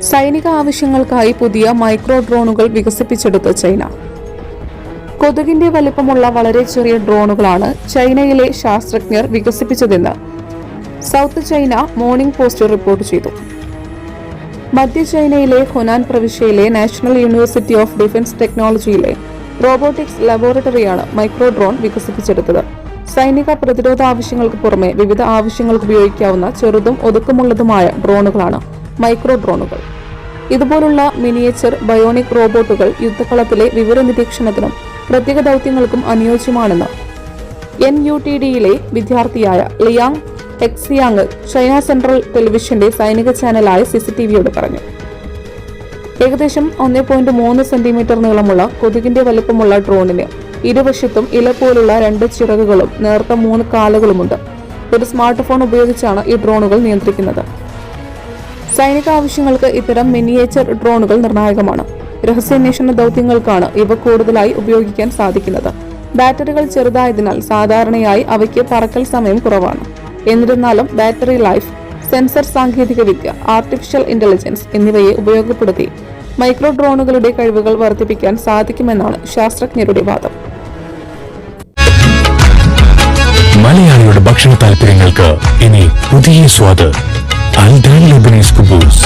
സൈനിക ആവശ്യങ്ങൾക്കായി പുതിയ മൈക്രോ ഡ്രോണുകൾ വികസിപ്പിച്ചെടുത്ത ചൈന. കൊതുകിന്റെ വലിപ്പമുള്ള വളരെ ചെറിയ ഡ്രോണുകളാണ് ചൈനയിലെ ശാസ്ത്രജ്ഞർ വികസിപ്പിച്ചതെന്ന് south China morning post report ചെയ്തു. മധ്യ ചൈനയിലെ ഹുനാൻ പ്രവിശ്യയിലെ നാഷണൽ യൂണിവേഴ്സിറ്റി ഓഫ് ഡിഫൻസ് ടെക്നോളജിയിലെ റോബോട്ടിക്സ് ലബോറട്ടറിയാണ് മൈക്രോ ഡ്രോൺ വികസിപ്പിച്ചെടുത്തത്. സൈനിക പ്രതിരോധ ആവശ്യങ്ങൾക്ക് പുറമെ വിവിധ ആവശ്യങ്ങൾക്ക് ഉപയോഗിക്കാവുന്ന ചെറുതും ഒതുക്കമുള്ളതുമായ ഡ്രോണുകളാണ് മൈക്രോ ഡ്രോണുകൾ. ഇതുപോലുള്ള മിനിയേച്ചർ ബയോണിക് റോബോട്ടുകൾ യുദ്ധകളത്തിലെ വിവര നിരീക്ഷണത്തിനും പ്രത്യേക ദൗത്യങ്ങൾക്കും അനുയോജ്യമാണെന്ന് NUTDയിലെ വിദ്യാർത്ഥിയായ ലിയാങ് ഹെക്സിയാങ് ചൈന സെൻട്രൽ ടെലിവിഷന്റെ സൈനിക ചാനലായ CCTVയോട് പറഞ്ഞു. ഏകദേശം 1.3 സെന്റിമീറ്റർ നീളമുള്ള കൊതുകിന്റെ വലിപ്പമുള്ള ഡ്രോണിന് ഇരുവശത്തും ഇല പോലുള്ള 2 ചിറകുകളും നേർത്ത 3 കാലുകളുമുണ്ട്. ഒരു സ്മാർട്ട് ഫോൺ ഉപയോഗിച്ചാണ് ഈ ഡ്രോണുകൾ നിയന്ത്രിക്കുന്നത്. സൈനിക ആവശ്യങ്ങൾക്ക് ഇത്തരം മിനിയേച്ചർ ഡ്രോണുകൾ നിർണായകമാണ്. രഹസ്യാന്വേഷണ ദൗത്യങ്ങൾക്കാണ് ഇവ കൂടുതലായി ഉപയോഗിക്കാൻ സാധിക്കുന്നത്. ബാറ്ററികൾ ചെറുതായതിനാൽ സാധാരണയായി അവയ്ക്ക് പറക്കൽ സമയം കുറവാണ്. എന്നിരുന്നാലും ബാറ്ററി ലൈഫ്, സെൻസർ സാങ്കേതികവിദ്യ, ആർട്ടിഫിഷ്യൽ ഇന്റലിജൻസ് എന്നിവയെ ഉപയോഗപ്പെടുത്തി മൈക്രോ ഡ്രോണുകളുടെ കഴിവുകൾ വർദ്ധിപ്പിക്കാൻ സാധിക്കുമെന്നാണ് ശാസ്ത്രജ്ഞരുടെ വാദം. മലയാളിയുടെ ഭക്ഷണ താല്പര്യങ്ങൾക്ക് ഇനി പുതിയ സ്വാദ്. അൽദാൻ ലെബനീസ് കുബൂസ്.